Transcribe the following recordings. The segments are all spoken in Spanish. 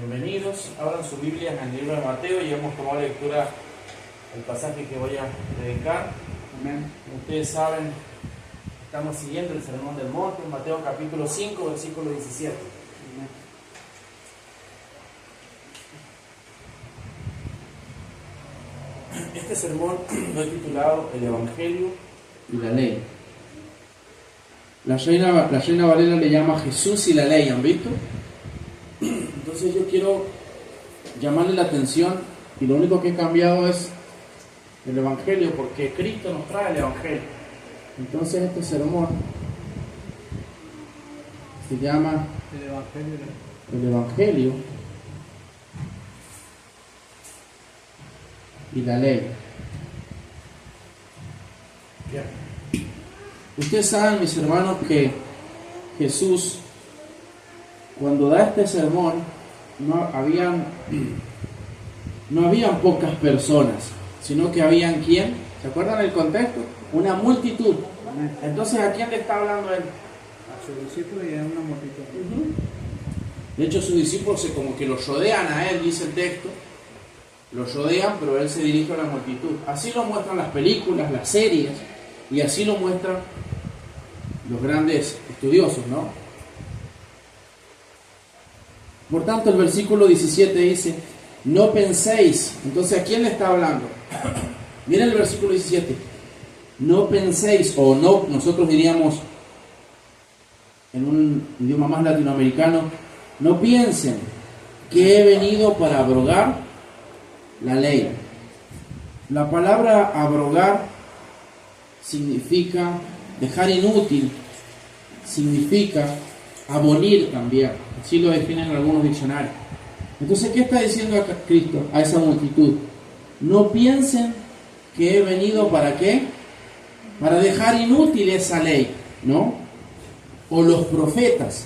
Bienvenidos, abran sus Biblias en el libro de Mateo y hemos tomado lectura del pasaje que voy a predicar. Amén. Ustedes saben, estamos siguiendo el Sermón del Monte, Mateo capítulo 5, versículo 17. Este sermón lo he titulado El Evangelio y la Ley. La Reina Valera le llama Jesús y la Ley, ¿han visto? Entonces yo quiero llamarle la atención y lo único que he cambiado es el Evangelio, porque Cristo nos trae el Evangelio. Entonces este sermón se llama el Evangelio y la Ley. Bien. Ustedes saben, mis hermanos, que Jesús, cuando da este sermón, no habían pocas personas, sino que habían ¿quién? ¿Se acuerdan el contexto? Una multitud. Entonces, ¿a quién le está hablando él? A sus discípulos y a una multitud. De hecho, sus discípulos como que los rodean a él, dice el texto. Los rodean, pero él se dirige a la multitud. Así lo muestran las películas, las series, y así lo muestran los grandes estudiosos, ¿no? Por tanto, el versículo 17 dice, no penséis. Entonces, ¿a quién le está hablando? Miren el versículo 17. No penséis, o no, nosotros diríamos en un idioma más latinoamericano, no piensen que he venido para abrogar la ley. La palabra abrogar significa dejar inútil, significa abolir también. Así lo definen algunos diccionarios. Entonces, ¿qué está diciendo acá Cristo a esa multitud? No piensen que he venido ¿para qué? Para dejar inútil esa ley, ¿no? O los profetas.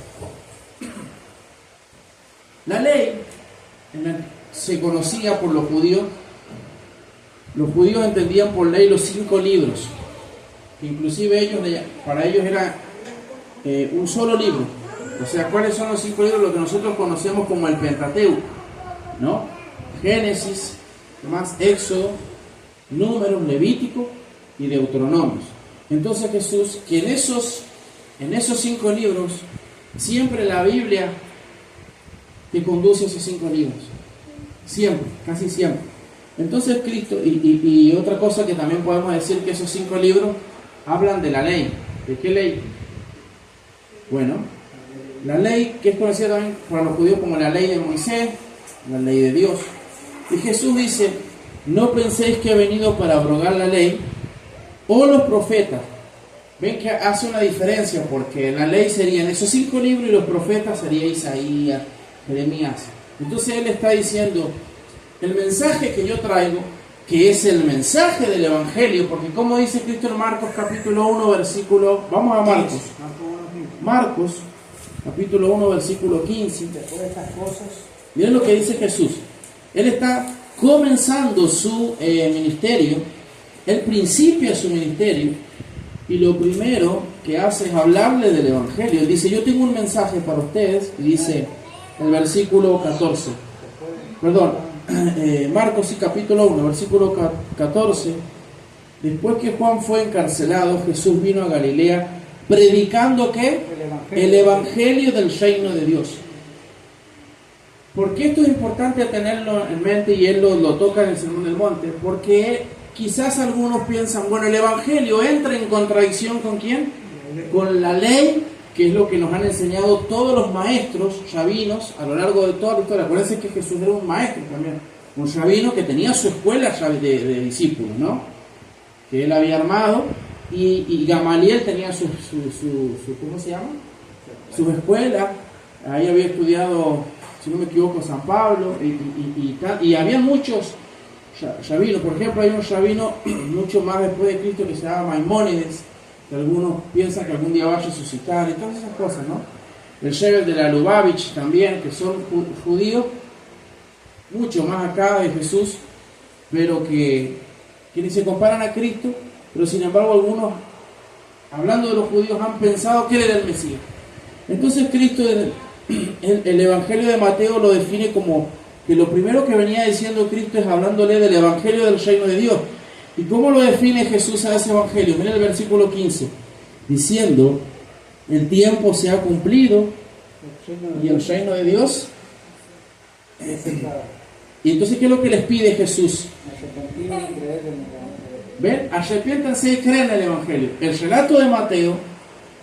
La ley se conocía por los judíos. Los judíos entendían por ley los 5 libros. Inclusive para ellos era un solo libro. O sea, ¿cuáles son los 5 libros? Lo que nosotros conocemos como el Pentateuco, ¿no? Génesis, más Éxodo, Números, Levítico y Deuteronomios. Entonces Jesús, que en esos 5 libros, siempre la Biblia te conduce a esos 5 libros. Siempre, casi siempre. Entonces Cristo, y otra cosa que también podemos decir, que esos 5 libros hablan de la ley. ¿De qué ley? Bueno, la ley que es conocida también para los judíos como la ley de Moisés, la ley de Dios. Y Jesús dice, no penséis que he venido para abrogar la ley o los profetas. Ven que hace una diferencia, porque la ley sería en esos 5 libros y los profetas sería Isaías, Jeremías. Entonces él está diciendo, el mensaje que yo traigo, que es el mensaje del Evangelio, porque como dice Cristo en Marcos capítulo 1 versículo, vamos a Marcos, Marcos capítulo 1 versículo 15, después de estas cosas, miren lo que dice Jesús. Él está comenzando su ministerio, el principio de su ministerio, y lo primero que hace es hablarle del Evangelio. Dice, yo tengo un mensaje para ustedes, y dice el versículo 14, Marcos capítulo 1, versículo 14, después que Juan fue encarcelado, Jesús vino a Galilea, predicando ¿qué? El Evangelio del reino de Dios. ¿Por qué esto es importante tenerlo en mente? Y él lo toca en el Sermón del Monte, porque quizás algunos piensan, bueno, el Evangelio entra en contradicción ¿con quién? Con la ley, que es lo que nos han enseñado todos los maestros rabinos a lo largo de toda la historia. Acuérdense que Jesús era un maestro también, un rabino que tenía su escuela de discípulos, ¿no? Que él había armado, y Gamaliel tenía su ¿cómo se llama? Su escuela. Ahí había estudiado, si no me equivoco, San Pablo, y había muchos rabinos. Por ejemplo, hay un rabino mucho más después de Cristo que se llama Maimónides, que algunos piensan que algún día va a resucitar, y todas esas cosas, ¿no? El Rebel de la Lubavitch también, que son judíos, mucho más acá de Jesús, pero que ni se comparan a Cristo, pero sin embargo algunos, hablando de los judíos, han pensado que él era el Mesías. Entonces Cristo el Evangelio de Mateo lo define como que lo primero que venía diciendo Cristo es hablándole del Evangelio del reino de Dios. ¿Y cómo lo define Jesús a ese Evangelio? Mira el versículo 15, diciendo, el tiempo se ha cumplido y el reino de Dios. Y entonces, ¿qué es lo que les pide Jesús? ¿Ven? Arrepiéntanse y creen en el Evangelio. El relato de Mateo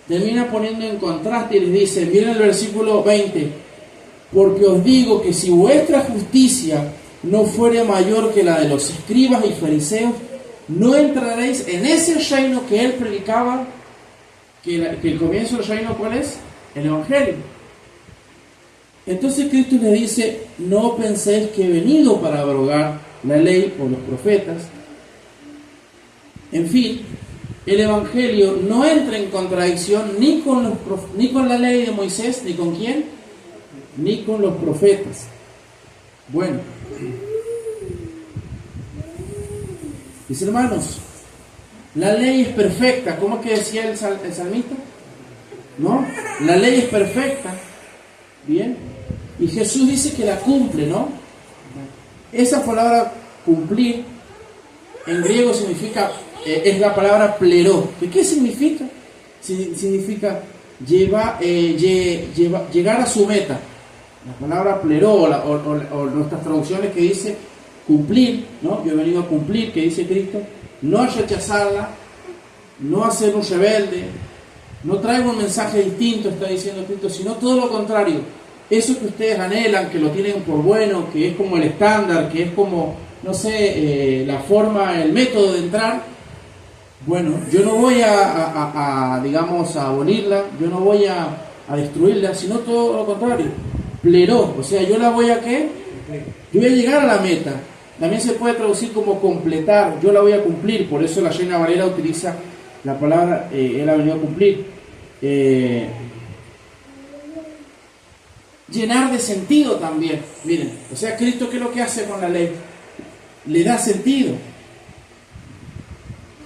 termina poniendo en contraste y les dice, miren el versículo 20, porque os digo que si vuestra justicia no fuere mayor que la de los escribas y fariseos, no entraréis en ese reino que él predicaba, que el comienzo del reino, ¿cuál es? El Evangelio. Entonces Cristo les dice, no penséis que he venido para abrogar la ley o los profetas. En fin, el Evangelio no entra en contradicción ni con la ley de Moisés, ni con quién, ni con los profetas. Bueno, mis hermanos, la ley es perfecta. ¿Cómo es que decía el salmista? ¿No? La ley es perfecta. Bien. Y Jesús dice que la cumple, ¿no? Esa palabra cumplir en griego significa, es la palabra pleró. ¿Qué significa? Significa llegar a su meta. La palabra pleró o nuestras traducciones que dice cumplir, ¿no? Yo he venido a cumplir, que dice Cristo, no a rechazarla, no a ser un rebelde, no traigo un mensaje distinto, está diciendo Cristo, sino todo lo contrario. Eso que ustedes anhelan, que lo tienen por bueno, que es como el estándar, que es como, no sé, la forma, el método de entrar, bueno, yo no voy digamos, a abolirla, yo no voy a destruirla, sino todo lo contrario. Pleró, o sea, yo la voy a ¿qué? Yo voy a llegar a la meta. También se puede traducir como completar, yo la voy a cumplir, por eso la Reina Valera utiliza la palabra, él ha venido a cumplir. Llenar de sentido también, miren, o sea, Cristo, ¿qué es lo que hace con la ley? Le da sentido.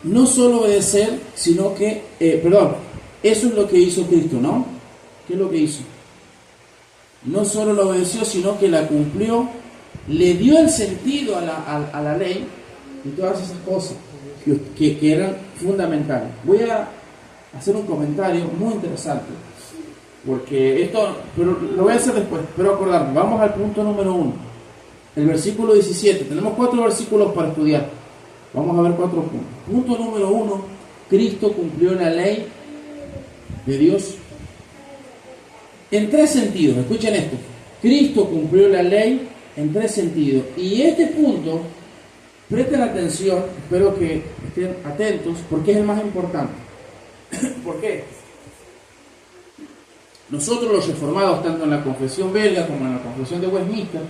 No solo obedecer, sino que, eso es lo que hizo Cristo, ¿no? ¿Qué es lo que hizo? No solo la obedeció, sino que la cumplió, le dio el sentido a la ley y todas esas cosas que eran fundamentales. Voy a hacer un comentario muy interesante, porque esto, pero lo voy a hacer después, pero acordarme, vamos al punto número 1, el versículo 17, tenemos 4 versículos para estudiar, vamos a ver 4 puntos. Punto número 1, Cristo cumplió la ley de Dios en 3 sentidos, escuchen esto, Cristo cumplió la ley en 3 sentidos, y este punto, presten atención, espero que estén atentos, porque es el más importante. ¿Por qué? Nosotros los reformados, tanto en la confesión belga como en la confesión de Westminster,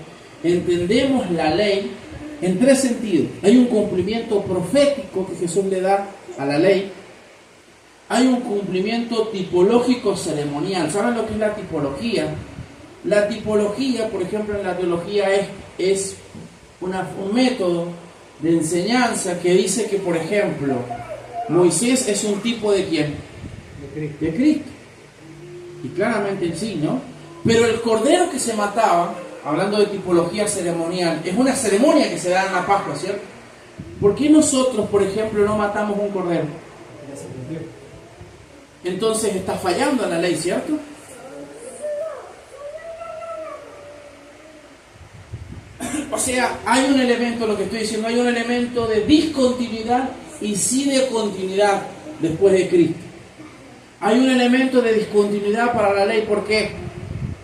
entendemos la ley en 3 sentidos. Hay un cumplimiento profético que Jesús le da a la ley. Hay un cumplimiento tipológico ceremonial. ¿Saben lo que es la tipología? La tipología, por ejemplo, en la teología es un método de enseñanza que dice que, por ejemplo, Moisés es un tipo de ¿quién? De Cristo. Y claramente en sí, ¿no? Pero el cordero que se mataba, hablando de tipología ceremonial, es una ceremonia que se da en la Pascua, ¿cierto? ¿Por qué nosotros, por ejemplo, no matamos un cordero? Entonces está fallando en la ley, ¿cierto? O sea, hay un elemento, lo que estoy diciendo, hay un elemento de discontinuidad y sí de continuidad después de Cristo. Hay un elemento de discontinuidad para la ley, ¿por qué?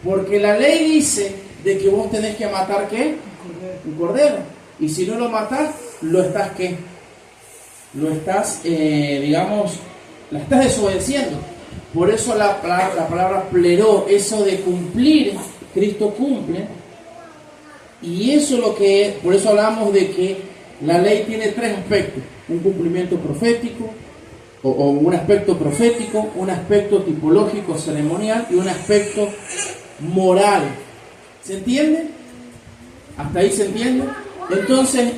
Porque la ley dice de que vos tenés que matar ¿qué? Un cordero. Y si no lo matás, lo estás ¿qué? Lo estás, digamos, la estás desobedeciendo. Por eso la palabra pleró, eso de cumplir, Cristo cumple. Y eso es lo que es, por eso hablamos de que la ley tiene 3 aspectos: un cumplimiento profético, o un aspecto profético, un aspecto tipológico ceremonial y un aspecto moral. ¿Se entiende? ¿Hasta ahí se entiende? Entonces,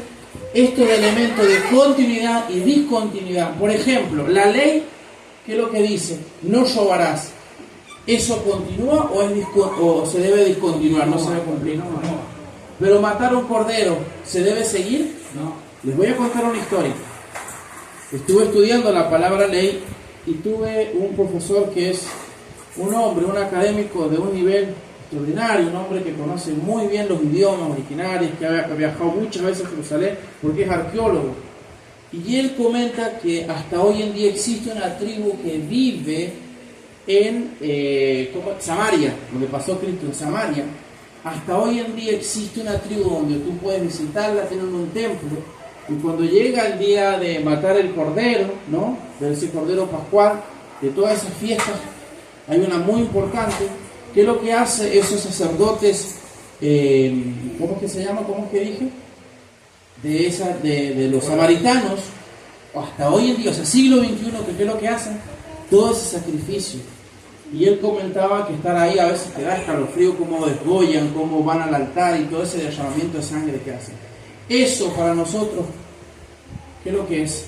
estos elementos de continuidad y discontinuidad. Por ejemplo, la ley, ¿qué es lo que dice? No robarás. ¿Eso continúa o se debe discontinuar? No se debe cumplir. Pero matar un cordero, ¿se debe seguir? No. Les voy a contar una historia. Estuve estudiando la palabra ley y tuve un profesor que es un hombre, un académico de un nivel extraordinario, un hombre que conoce muy bien los idiomas originarios, que ha viajado muchas veces a Jerusalén porque es arqueólogo. Y él comenta que hasta hoy en día existe una tribu que vive en Samaria, donde pasó Cristo en Samaria. Hasta hoy en día existe una tribu donde tú puedes visitarla, tienen un templo, y cuando llega el día de matar el cordero, ¿no?, de ese cordero pascual, de todas esas fiestas, hay una muy importante, que lo que hace esos sacerdotes, ¿cómo es que se llama? ¿Cómo es que dije? De los samaritanos, hasta hoy en día, o sea, siglo XXI, ¿qué es lo que hacen? Todo ese sacrificio. Y él comentaba que estar ahí a veces te da escalofrío, cómo desgollan, cómo van al altar y todo ese derramamiento de sangre que hacen. Eso para nosotros, ¿qué es lo que es?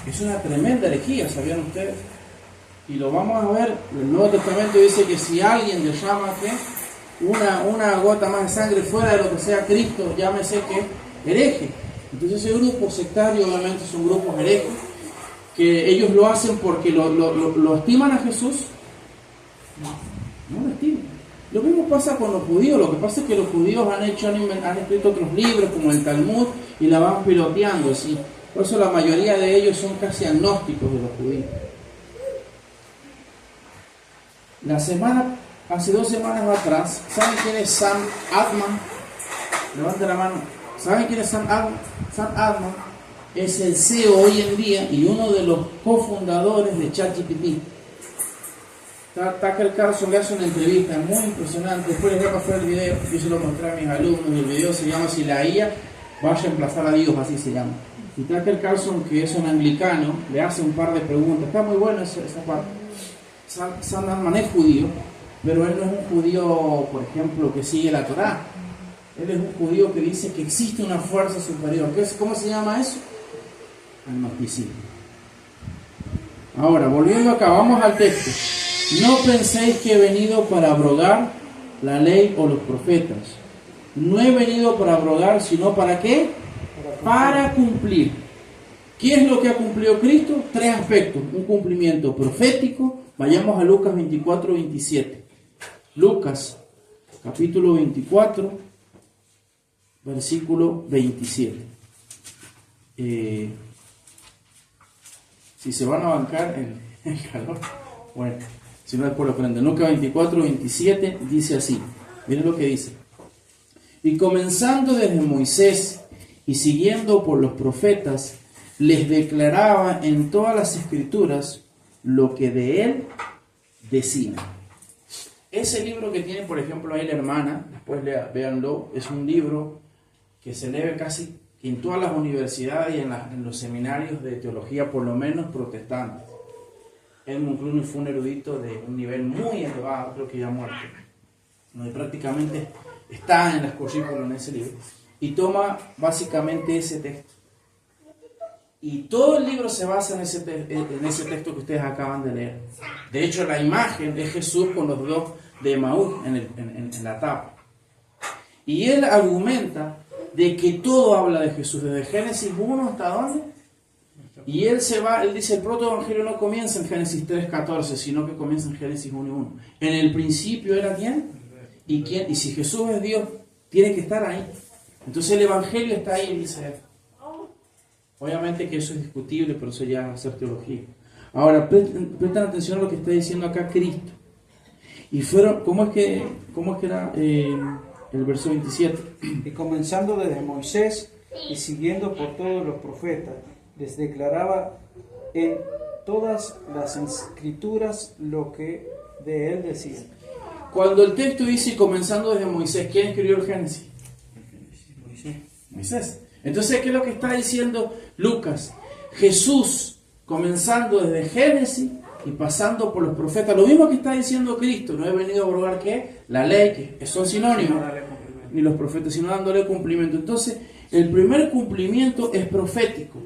Es una tremenda herejía, ¿sabían ustedes? Y lo vamos a ver, el Nuevo Testamento dice que si alguien derrama una gota más de sangre fuera de lo que sea Cristo, llámese que hereje. Entonces ese grupo sectario obviamente son grupos herejes, que ellos lo hacen porque lo estiman a Jesús. No lo estiman. Lo mismo pasa con los judíos. Lo que pasa es que los judíos han escrito otros libros como el Talmud y la van piloteando así. Por eso la mayoría de ellos son casi agnósticos de los judíos. Hace 2 semanas atrás, ¿saben quién es Sam Altman? Levanten la mano. ¿Saben quién es Sam Altman? Sam Altman es el CEO hoy en día y uno de los cofundadores de ChatGPT. Tucker Carlson le hace una entrevista muy impresionante. Después les voy a pasar el video, yo se lo mostré a mis alumnos. El video se llama Si la IA va a reemplazar a Dios, así se llama. Y Tucker Carlson, que es un anglicano, le hace un par de preguntas. Está muy buena esa parte. Sam Altman es judío, pero él no es un judío, por ejemplo, que sigue la Torá. Él es un judío que dice que existe una fuerza superior. ¿Cómo se llama eso? Agnosticismo. Ahora, volviendo acá, vamos al texto. No penséis que he venido para abrogar la ley o los profetas. No he venido para abrogar, sino ¿para qué? Para cumplir. ¿Qué es lo que ha cumplido Cristo? 3 aspectos. Un cumplimiento profético. Vayamos a Lucas 24, 27. Lucas, capítulo 24, versículo 27. Si se van a bancar el calor, bueno, si no es por lo prenden. Lucas 24, 27 dice así. Miren lo que dice. Y comenzando desde Moisés y siguiendo por los profetas, les declaraba en todas las escrituras lo que de él decían. Ese libro que tiene, por ejemplo, ahí la hermana, después véanlo, es un libro que se lee casi en todas las universidades y en los seminarios de teología, por lo menos protestantes. Edmund Clooney fue un erudito de un nivel muy elevado, creo que ya muerto, donde prácticamente está en las currículas en ese libro, y toma básicamente ese texto. Y todo el libro se basa en ese texto que ustedes acaban de leer. De hecho, la imagen es Jesús con los 2 de Emaús en la tapa. Y él argumenta de que todo habla de Jesús, desde Génesis 1 hasta ¿dónde? Y él dice, el protoevangelio no comienza en Génesis 3:14, sino que comienza en Génesis 1:1. En el principio era ¿quién? Y si Jesús es Dios, tiene que estar ahí. Entonces el evangelio está ahí, dice él. Obviamente que eso es discutible, pero eso ya es hacer teología. Ahora, prestan atención a lo que está diciendo acá Cristo. Y fueron, ¿cómo es que era el verso 27? Y comenzando desde Moisés y siguiendo por todos los profetas, les declaraba en todas las escrituras lo que de él decía. Cuando el texto dice comenzando desde Moisés, ¿quién escribió el Génesis? Moisés. Entonces, ¿qué es lo que está diciendo Lucas? Jesús, comenzando desde Génesis y pasando por los profetas. Lo mismo que está diciendo Cristo. No he venido a abrogar ¿qué? La ley, que son sinónimos, ni los profetas, sino dándole cumplimiento. Entonces, el primer cumplimiento es profético.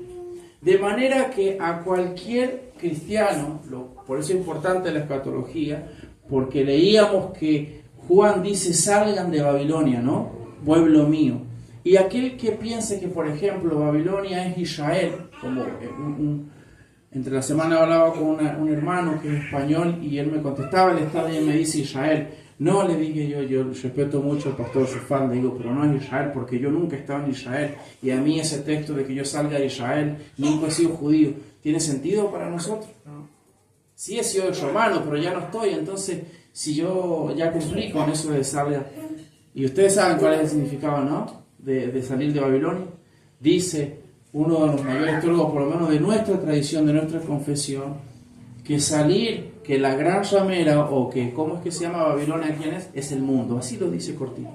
De manera que a cualquier cristiano, por eso es importante la escatología, porque leíamos que Juan dice, salgan de Babilonia, ¿no? Pueblo mío. Y aquel que piense que, por ejemplo, Babilonia es Israel, como entre la semana hablaba con un hermano que es español y él me contestaba el estado y él me dice Israel. No, le dije yo respeto mucho al pastor Sufán, le digo, pero no es Israel porque yo nunca he estado en Israel y a mí ese texto de que yo salga de Israel, nunca he sido judío, ¿tiene sentido para nosotros? No. Sí he sido romano, pero ya no estoy, entonces si yo ya cumplí con eso de salga, y ustedes saben cuál es el significado, ¿no? De salir de Babilonia, dice uno de los mayores teólogos, por lo menos de nuestra tradición, de nuestra confesión, que salir, que la gran ramera, o que, ¿cómo es que se llama Babilonia? ¿Quién es? Es el mundo, así lo dice cortito.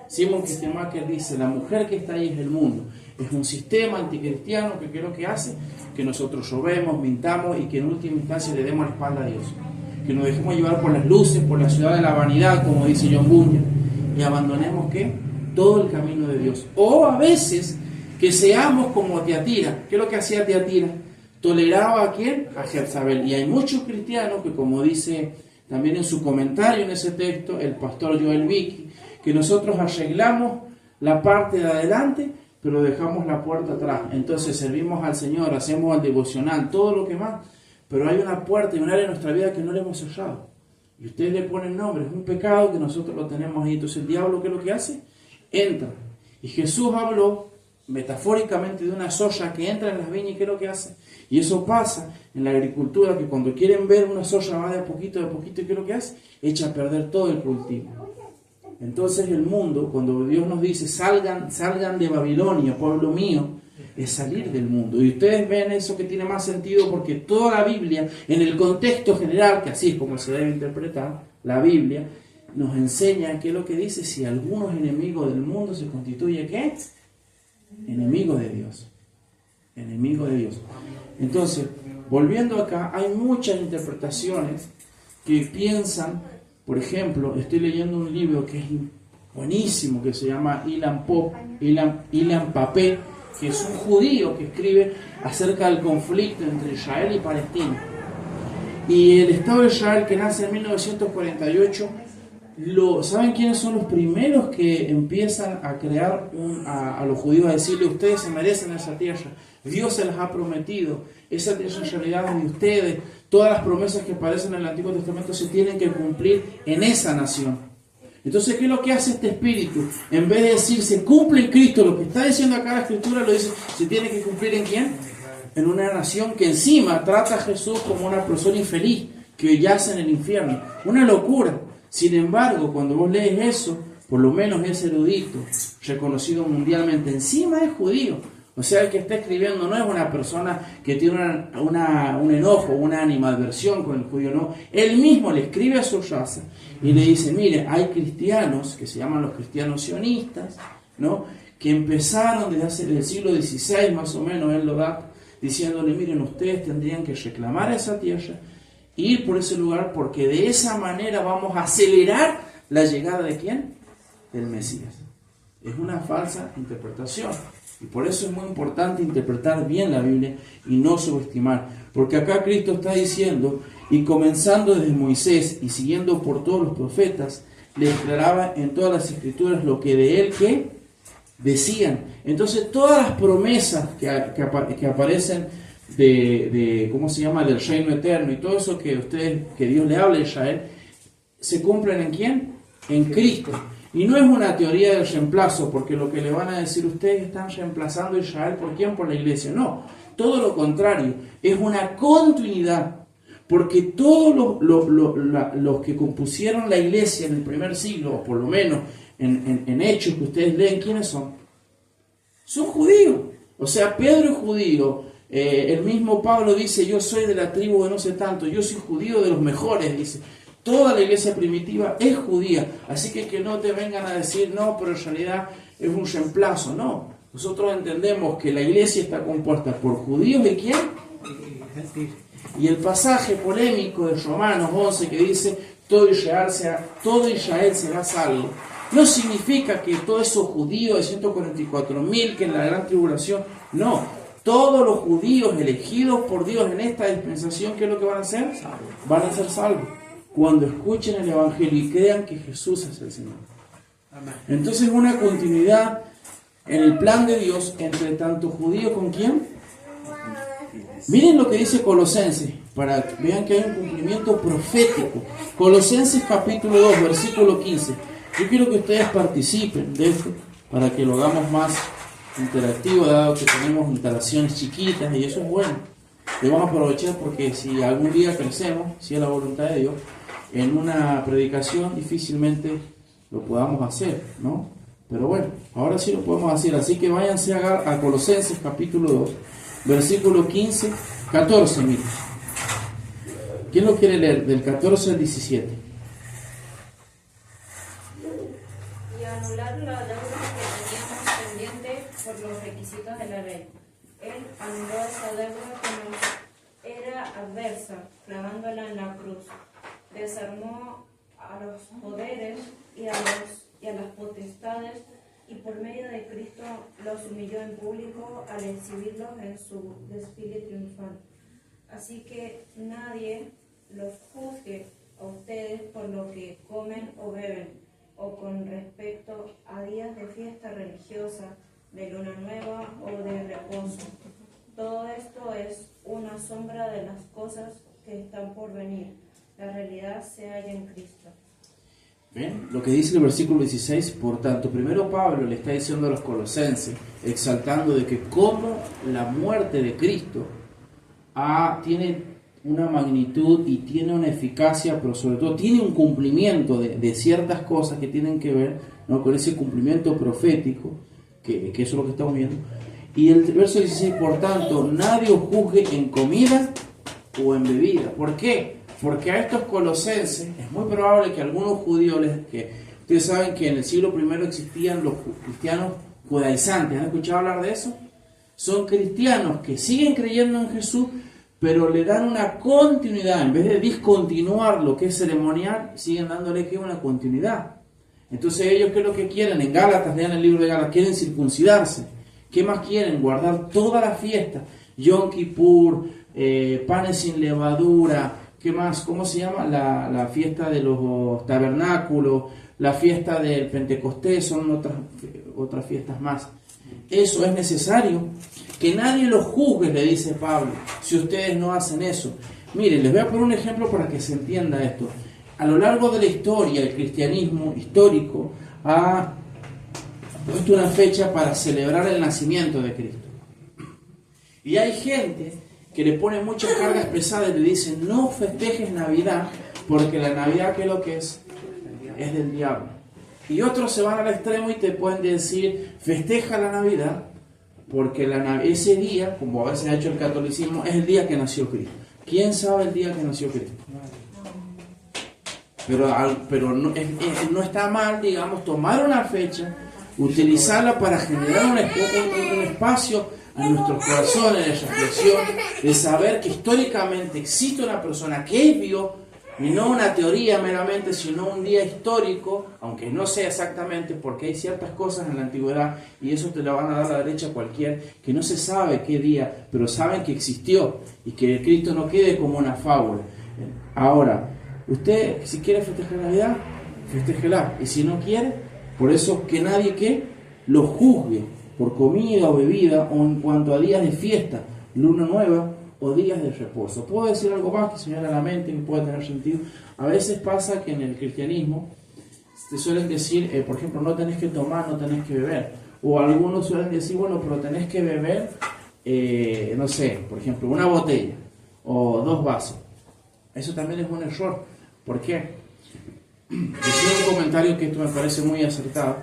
Simon Kistemacher dice, la mujer que está ahí es el mundo, es un sistema anticristiano que creo que hace que nosotros robemos, mintamos y que en última instancia le demos la espalda a Dios, que nos dejemos llevar por las luces, por la ciudad de la vanidad, como dice John Bunyan, y abandonemos, ¿qué? Todo el camino de Dios. O a veces que seamos como Tiatira. ¿Qué es lo que hacía Tiatira? Toleraba a quién? A Jezabel. Y hay muchos cristianos que, como dice también en su comentario en ese texto el pastor Joel Vicky, que nosotros arreglamos la parte de adelante, pero dejamos la puerta atrás. Entonces servimos al Señor, hacemos el devocional, todo lo que más, pero hay una puerta y un área en nuestra vida que no le hemos cerrado. Y ustedes le ponen nombre, es un pecado que nosotros lo tenemos ahí. Entonces el diablo, ¿qué es lo que hace? Entra. Y Jesús habló metafóricamente de una soya que entra en las viñas y ¿qué es lo que hace? Y eso pasa en la agricultura, que cuando quieren ver una soya va de a poquito, ¿y qué es lo que hace? Echa a perder todo el cultivo. Entonces el mundo, cuando Dios nos dice salgan de Babilonia, pueblo mío, es salir del mundo. Y ustedes ven eso que tiene más sentido porque toda la Biblia, en el contexto general, que así es como se debe interpretar, la Biblia nos enseña qué es lo que dice: si alguno es enemigo del mundo, se constituye ¿qué? Enemigo de Dios. Enemigo de Dios. Entonces, volviendo acá, hay muchas interpretaciones que piensan, por ejemplo, estoy leyendo un libro que es buenísimo, que se llama Ilan Pappé, que es un judío que escribe acerca del conflicto entre Israel y Palestina. Y el Estado de Israel, que nace en 1948, ¿saben quiénes son los primeros que empiezan a crear a los judíos, a decirle: ustedes se merecen esa tierra, Dios se las ha prometido, esa tierra en realidad es de ustedes, todas las promesas que aparecen en el Antiguo Testamento se tienen que cumplir en esa nación? Entonces, ¿qué es lo que hace este espíritu? En vez de decir se cumple en Cristo, lo que está diciendo acá la Escritura lo dice, se tiene que cumplir ¿en quién? En una nación que encima trata a Jesús como una persona infeliz que yace en el infierno. Una locura. Sin embargo, cuando vos lees eso, por lo menos es erudito, reconocido mundialmente, encima es judío. O sea, el que está escribiendo no es una persona que tiene un enojo, una animadversión con el judío, no. Él mismo le escribe a su raza y le dice: mire, hay cristianos que se llaman los cristianos sionistas, ¿no?, que empezaron desde el siglo XVI más o menos, él lo da, diciéndole: miren, ustedes tendrían que reclamar esa tierra, ir por ese lugar, porque de esa manera vamos a acelerar la llegada ¿de quién? Del Mesías. Es una falsa interpretación. Y por eso es muy importante interpretar bien la Biblia y no subestimar. Porque acá Cristo está diciendo, y comenzando desde Moisés y siguiendo por todos los profetas, le declaraba en todas las Escrituras lo que de él ¿qué? Decían. Entonces todas las promesas que aparecen de ¿cómo se llama?, del reino eterno y todo eso que Dios le habla a Israel, se cumplen ¿en quién? En Cristo. Y no es una teoría del reemplazo, porque lo que le van a decir: ustedes están reemplazando a Israel, ¿por quién? Por la iglesia. No, todo lo contrario, es una continuidad, porque todos los que compusieron la iglesia en el primer siglo, o por lo menos en Hechos que ustedes leen, ¿quiénes son? Son judíos. O sea, Pedro es judío. El mismo Pablo dice: yo soy de la tribu de no sé tanto, yo soy judío de los mejores, dice. Toda la iglesia primitiva es judía, así que no te vengan a decir: no, pero en realidad es un reemplazo. No, nosotros entendemos que la iglesia está compuesta por judíos y ¿quién? Y el pasaje polémico de Romanos 11 que dice: todo Israel será salvo, no significa que todos esos judíos de 144.000 que en la gran tribulación, no, todos los judíos elegidos por Dios en esta dispensación, ¿qué es lo que van a hacer? Van a ser salvos. cuando escuchen el Evangelio y crean que Jesús es el Señor. Entonces una continuidad en el plan de Dios entre tanto judío con quién. Miren lo que dice Colosenses, para que vean que hay un cumplimiento profético. Colosenses capítulo 2, versículo 15. Yo quiero que ustedes participen de esto para que lo hagamos más interactivo, dado que tenemos instalaciones chiquitas y eso es bueno. Y vamos a aprovechar porque si algún día crecemos, si es la voluntad de Dios, en una predicación difícilmente lo podamos hacer, ¿no? Pero bueno, ahora sí lo podemos hacer. Así que váyanse a Colosenses capítulo 2, versículo 15, 14, miren. ¿Quién lo quiere leer? Del 14 al 17. Y anular la deuda que teníamos pendiente por los requisitos de la ley. Él anuló esa deuda que nos era adversa, clavándola en la cruz. Desarmó a los poderes y a las potestades, y por medio de Cristo los humilló en público al exhibirlos en su desfile triunfal. Así que nadie los juzgue a ustedes por lo que comen o beben, o con respecto a días de fiesta religiosa, de luna nueva o de reposo. Todo esto es una sombra de las cosas que están por venir. La realidad se halla en Cristo. ¿Ven? Lo que dice el versículo 16, por tanto, primero Pablo le está diciendo a los colosenses, exaltando de que como la muerte de Cristo tiene una magnitud y tiene una eficacia, pero sobre todo tiene un cumplimiento de ciertas cosas que tienen que ver, ¿no?, con ese cumplimiento profético, que eso es lo que estamos viendo. Y el verso 16, por tanto, nadie os juzgue en comida o en bebida. ¿Por qué? Porque a estos colosenses es muy probable que algunos judíos, que ustedes saben que en el siglo I existían los cristianos judaizantes, ¿han escuchado hablar de eso? Son cristianos que siguen creyendo en Jesús, pero le dan una continuidad, en vez de discontinuar lo que es ceremonial, siguen dándole que una continuidad. Entonces ellos, ¿qué es lo que quieren? En Gálatas, lean el libro de Gálatas, quieren circuncidarse. ¿Qué más quieren? Guardar toda la fiesta, Yom Kippur, panes sin levadura. ¿Qué más? ¿Cómo se llama? La fiesta de los tabernáculos, la fiesta del Pentecostés, son otras fiestas más. Eso es necesario. Que nadie los juzgue, le dice Pablo, si ustedes no hacen eso. Miren, les voy a poner un ejemplo para que se entienda esto. A lo largo de la historia, el cristianismo histórico ha puesto una fecha para celebrar el nacimiento de Cristo. Y hay gente que le pone muchas cargas pesadas y le dicen, no festejes Navidad, porque la Navidad, ¿qué es lo que es? Es del diablo. Y otros se van al extremo y te pueden decir, festeja la Navidad, porque ese día, como a veces ha hecho el catolicismo, es el día que nació Cristo. ¿Quién sabe el día que nació Cristo? Pero no está mal, digamos, tomar una fecha, utilizarla para generar un espacio en nuestros corazones de reflexión, de saber que históricamente existe una persona que es Dios, y no una teoría meramente, sino un día histórico, aunque no sea exactamente, porque hay ciertas cosas en la antigüedad, y eso te lo van a dar a la derecha cualquier, que no se sabe qué día, pero saben que existió, y que Cristo no quede como una fábula. Ahora, usted, si quiere festejar Navidad, festéjela, y si no quiere, por eso que nadie lo juzgue por comida o bebida, o en cuanto a días de fiesta, luna nueva, o días de reposo. ¿Puedo decir algo más que se me viene a la mente que pueda tener sentido? A veces pasa que en el cristianismo te suelen decir, por ejemplo, no tenés que tomar, no tenés que beber. O algunos suelen decir, bueno, pero tenés que beber, no sé, por ejemplo, una botella o 2 vasos. Eso también es un error. ¿Por qué? Decía un comentario que esto me parece muy acertado.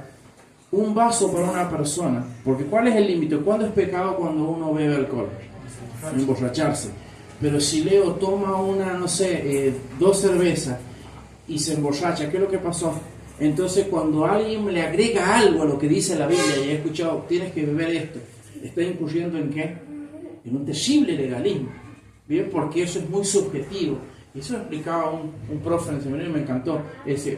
Un vaso para una persona, porque ¿cuál es el límite? ¿Cuándo es pecado cuando uno bebe alcohol? Emborracharse. Pero si Leo toma una, no sé, 2 cervezas y se emborracha, ¿qué es lo que pasó? Entonces cuando alguien le agrega algo a lo que dice la Biblia, y he escuchado, tienes que beber esto, está incurriendo ¿en qué? En un terrible legalismo. ¿Bien? Porque eso es muy subjetivo. Y eso explicaba un profe en el seminario y me encantó.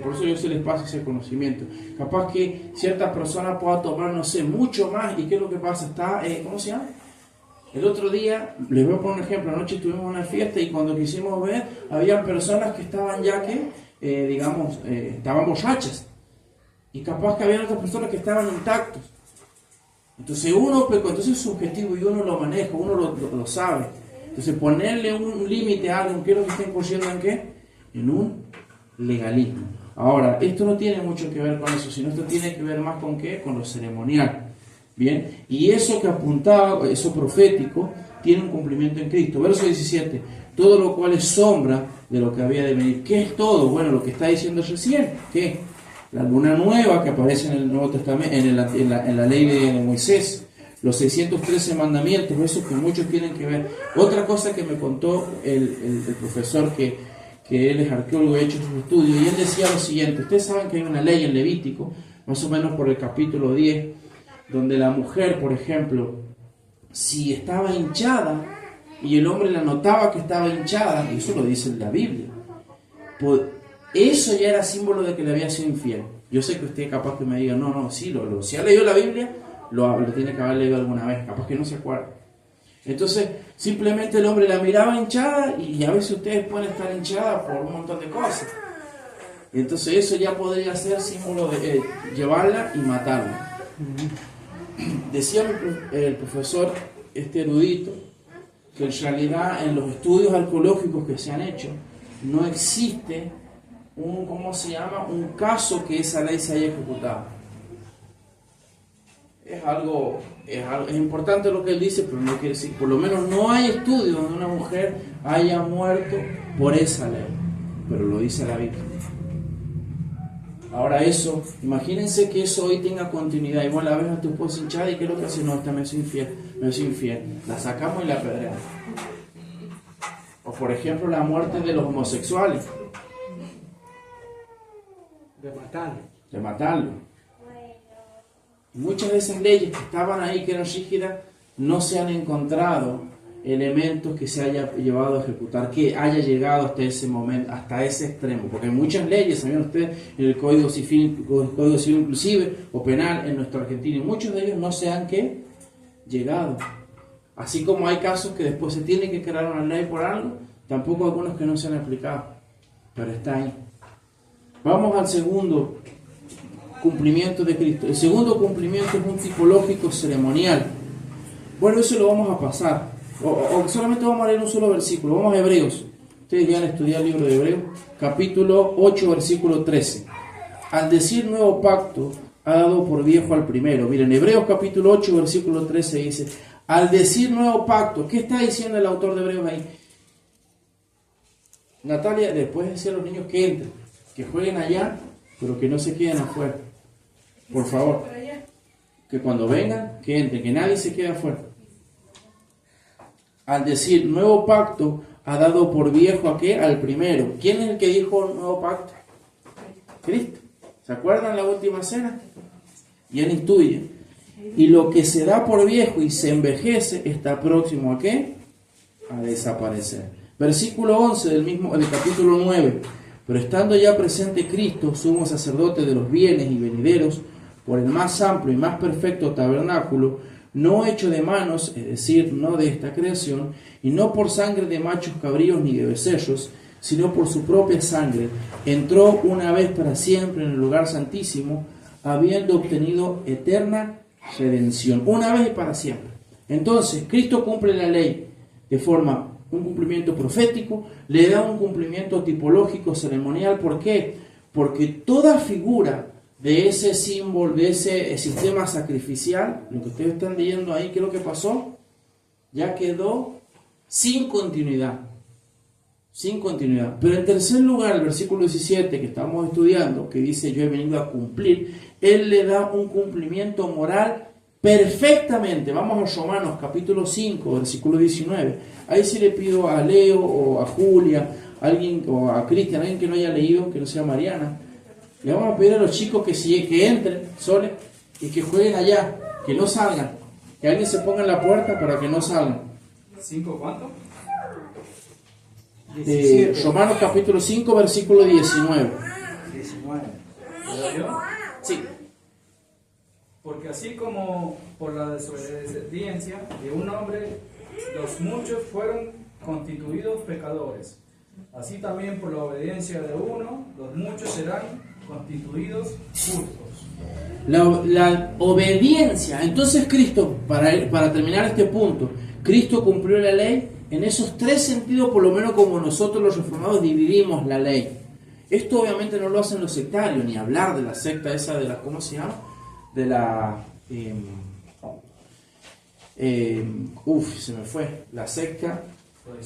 Por eso yo se les paso ese conocimiento. Capaz que cierta persona pueda tomar, no sé, mucho más. ¿Y qué es lo que pasa? Está, ¿cómo se llama? El otro día, les voy a poner un ejemplo, anoche tuvimos una fiesta y cuando quisimos ver, había personas que estaban ya que, estaban borrachas. Y capaz que había otras personas que estaban intactos. Entonces uno pecó, entonces es subjetivo y uno lo maneja, uno lo sabe. Entonces ponerle un límite a alguien, ¿qué es lo que está incurriendo en qué? En un legalismo. Ahora, esto no tiene mucho que ver con eso, sino esto tiene que ver más con qué, con lo ceremonial. Bien, y eso que apuntaba, eso profético, tiene un cumplimiento en Cristo. Verso 17, todo lo cual es sombra de lo que había de venir. ¿Qué es todo? Bueno, lo que está diciendo recién, ¿qué? La luna nueva que aparece en el Nuevo Testamento, en la ley de Moisés, los 613 mandamientos, eso que muchos tienen que ver. Otra cosa que me contó el profesor que él es arqueólogo y ha hecho sus estudios, y él decía lo siguiente: ustedes saben que hay una ley en Levítico, más o menos por el capítulo 10, donde la mujer, por ejemplo, si estaba hinchada y el hombre la notaba que estaba hinchada, y eso lo dice en la Biblia, pues eso ya era símbolo de que le había sido infiel. Yo sé que usted es capaz que me diga, no, sí, si ha leído la Biblia, lo tiene que haber leído alguna vez, capaz que no se acuerda. Entonces, simplemente el hombre la miraba hinchada, y a veces ustedes pueden estar hinchadas por un montón de cosas. Entonces eso ya podría ser símbolo de llevarla y matarla. Decía el profesor, este erudito, que en realidad en los estudios arqueológicos que se han hecho, no existe un caso que esa ley se haya ejecutado. Es importante lo que él dice, pero no quiere decir, por lo menos no hay estudio donde una mujer haya muerto por esa ley, pero lo dice la Biblia. Ahora eso, imagínense que eso hoy tenga continuidad, y vos la ves a tu esposa hinchada y ¿qué es lo que hace? No, esta me es infiel, la sacamos y la apedreamos. O por ejemplo la muerte de los homosexuales, de matarlo. Muchas de esas leyes que estaban ahí, que eran rígidas, no se han encontrado elementos que se haya llevado a ejecutar, que haya llegado hasta ese momento, hasta ese extremo. Porque hay muchas leyes, saben ustedes, en el Código Civil inclusive, o penal en nuestra Argentina, y muchos de ellos no se han llegado. Así como hay casos que después se tiene que crear una ley por algo, tampoco algunos que no se han aplicado, pero está ahí. Vamos al segundo cumplimiento de Cristo. El segundo cumplimiento es un tipológico ceremonial. Bueno, eso lo vamos a pasar. O solamente vamos a leer un solo versículo. Vamos a Hebreos. Ustedes ya han estudiado el libro de Hebreos, capítulo 8, versículo 13. Al decir nuevo pacto, ha dado por viejo al primero. Miren, Hebreos capítulo 8, versículo 13 dice: al decir nuevo pacto, ¿qué está diciendo el autor de Hebreos ahí? Natalia, después decía a los niños que entren, que jueguen allá, pero que no se queden afuera. Por favor, que cuando vengan, que entren, que nadie se quede afuera. Al decir nuevo pacto, ha dado por viejo ¿a qué? Al primero. ¿Quién es el que dijo nuevo pacto? Cristo. ¿Se acuerdan la última cena? Y él intuye. Y lo que se da por viejo y se envejece está próximo ¿a qué? A desaparecer. Versículo 11 del capítulo 9. Pero estando ya presente Cristo, sumo sacerdote de los bienes y venideros, por el más amplio y más perfecto tabernáculo, no hecho de manos, es decir, no de esta creación, y no por sangre de machos cabríos ni de becerros, sino por su propia sangre, entró una vez para siempre en el lugar santísimo, habiendo obtenido eterna redención, una vez y para siempre. Entonces, Cristo cumple la ley de forma, un cumplimiento profético, le da un cumplimiento tipológico, ceremonial. ¿Por qué? Porque toda figura de ese símbolo, de ese sistema sacrificial, lo que ustedes están leyendo ahí, ¿qué es lo que pasó? Ya quedó sin continuidad. Sin continuidad. Pero en tercer lugar, el versículo 17 que estamos estudiando, que dice yo he venido a cumplir, él le da un cumplimiento moral perfectamente. Vamos a Romanos capítulo 5, versículo 19. Ahí sí le pido a Leo o a Julia, alguien, o a Cristian, alguien que no haya leído, que no sea Mariana. Le vamos a pedir a los chicos que entren, Sole, y que jueguen allá, que no salgan. Que alguien se ponga en la puerta para que no salgan. ¿5 cuánto? Romanos capítulo 5, versículo 19. 19. ¿Leo yo? Sí. Porque así como por la desobediencia de un hombre los muchos fueron constituidos pecadores. Así también por la obediencia de uno, los muchos serán constituidos justos. La obediencia. Entonces Cristo, para terminar este punto, Cristo cumplió la ley en esos tres sentidos, por lo menos como nosotros los reformados dividimos la ley. Esto obviamente no lo hacen los sectarios, ni hablar de la secta esa de la, ¿cómo se llama? De la... se me fue. La secta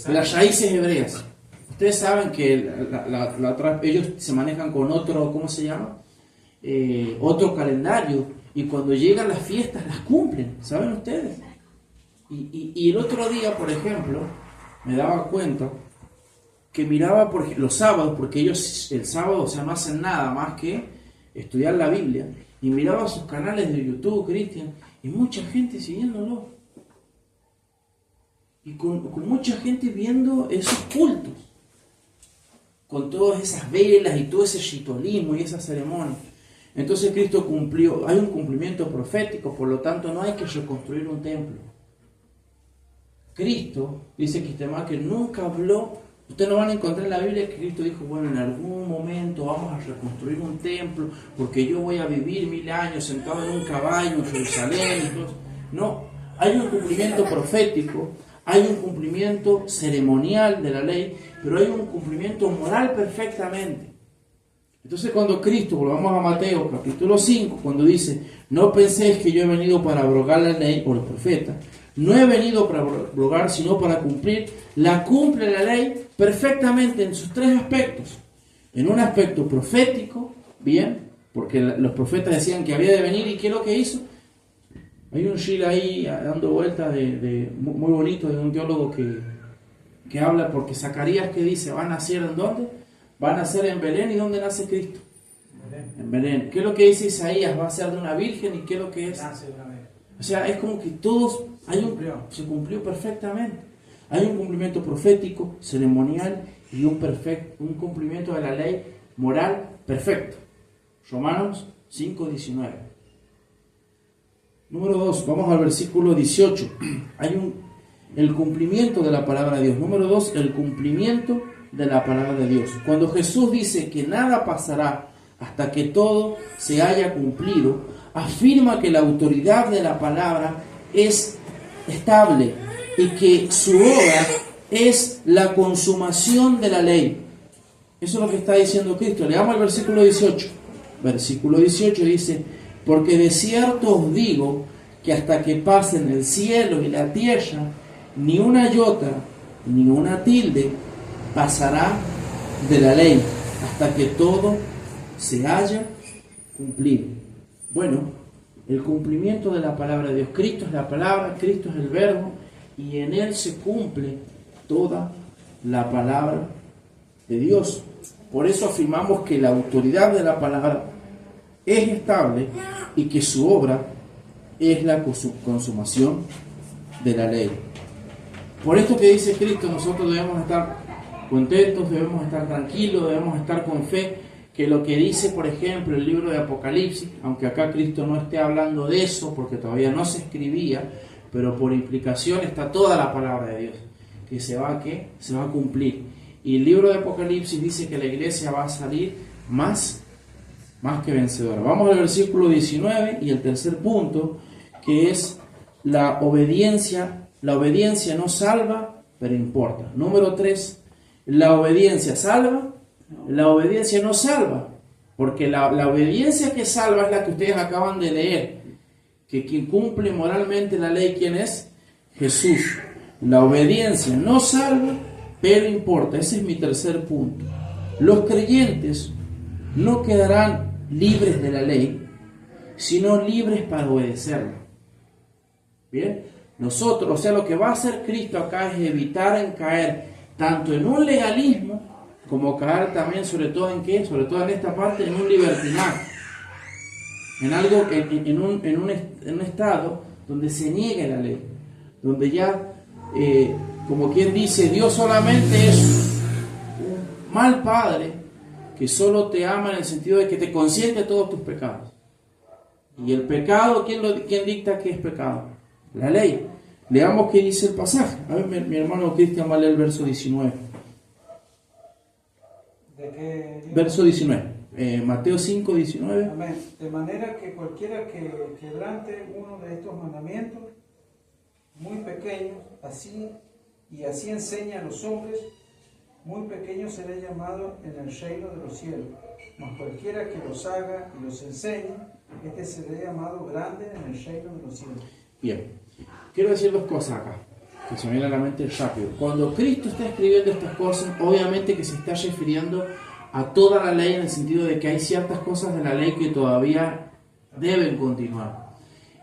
de las raíces hebreas. Ustedes saben que ellos se manejan con otro, ¿cómo se llama? Otro calendario, y cuando llegan las fiestas las cumplen, ¿saben ustedes? Y el otro día, por ejemplo, me daba cuenta que miraba los sábados, porque ellos el sábado, o sea, no hacen nada más que estudiar la Biblia, y miraba sus canales de YouTube, Cristian, y mucha gente siguiéndolo, y con mucha gente viendo esos cultos, con todas esas velas y todo ese ritualismo y esa ceremonia. Entonces Cristo cumplió, hay un cumplimiento profético, por lo tanto no hay que reconstruir un templo. Cristo, dice Quistemá, que nunca habló, ustedes no van a encontrar en la Biblia que Cristo dijo, bueno, en algún momento vamos a reconstruir un templo, porque yo voy a vivir 1000 años sentado en un caballo en Jerusalén. Y todo. No, hay un cumplimiento profético, hay un cumplimiento ceremonial de la ley, pero hay un cumplimiento moral perfectamente. Entonces cuando Cristo, volvamos a Mateo capítulo 5, cuando dice, no penséis que yo he venido para abrogar la ley o los profetas, no he venido para abrogar sino para cumplir, la cumple la ley perfectamente en sus tres aspectos. En un aspecto profético, bien, porque los profetas decían que había de venir, y ¿qué es lo que hizo? Hay un shil ahí dando vueltas muy bonito de un teólogo que habla, porque Zacarías, que dice, ¿van a nacer en dónde? Van a nacer en Belén. ¿Y dónde nace Cristo? En Belén. ¿Qué es lo que dice Isaías? Va a ser de una virgen. ¿Y qué es lo que es? O sea, es como que todos, se cumplió perfectamente. Hay un cumplimiento profético, ceremonial, y un cumplimiento de la ley moral perfecto. Romanos 5:19. Número 2, vamos al versículo 18. Hay el cumplimiento de la palabra de Dios. Número 2, el cumplimiento de la palabra de Dios. Cuando Jesús dice que nada pasará hasta que todo se haya cumplido, afirma que la autoridad de la palabra es estable y que su obra es la consumación de la ley. Eso es lo que está diciendo Cristo. Leamos el versículo 18. Versículo 18 dice, porque de cierto os digo que hasta que pasen el cielo y la tierra, ni una iota ni una tilde pasará de la ley, hasta que todo se haya cumplido. Bueno, el cumplimiento de la palabra de Dios. Cristo es la palabra, Cristo es el verbo, y en Él se cumple toda la palabra de Dios. Por eso afirmamos que la autoridad de la palabra es estable y que su obra es la consumación de la ley. Por esto que dice Cristo, nosotros debemos estar contentos, debemos estar tranquilos, debemos estar con fe, que lo que dice, por ejemplo, el libro de Apocalipsis, aunque acá Cristo no esté hablando de eso, porque todavía no se escribía, pero por implicación está toda la palabra de Dios, que se va a cumplir. Y el libro de Apocalipsis dice que la iglesia va a salir más que vencedora. Vamos al versículo 19 y el tercer punto, que es la obediencia. La obediencia no salva, pero importa. Número 3, la obediencia salva, la obediencia no salva, porque la obediencia que salva es la que ustedes acaban de leer, que quien cumple moralmente la ley, ¿quién es? Jesús. La obediencia no salva, pero importa. Ese es mi tercer punto. Los creyentes no quedarán libres de la ley, sino libres para obedecerla. Bien, nosotros, o sea, lo que va a hacer Cristo acá es evitar en caer tanto en un legalismo, como caer también, sobre todo en qué, sobre todo en esta parte, en un libertinaje, en algo, en un estado donde se niegue la ley, donde ya, como quien dice, Dios solamente es un mal padre que solo te ama en el sentido de que te consiente todos tus pecados. Y el pecado, ¿quién dicta que es pecado? La ley. Leamos qué dice el pasaje. A ver, mi hermano Cristian va a leer el verso 19. ¿De qué libro? Verso 19. Mateo 5, 19. Amén. De manera que cualquiera que quebrante uno de estos mandamientos, muy pequeños, así enseña a los hombres, muy pequeño será llamado en el reino de los cielos. Mas cualquiera que los haga y los enseñe, este será llamado grande en el reino de los cielos. Bien, quiero decir dos cosas acá, que se me viene a la mente rápido. Cuando Cristo está escribiendo estas cosas, obviamente que se está refiriendo a toda la ley en el sentido de que hay ciertas cosas de la ley que todavía deben continuar.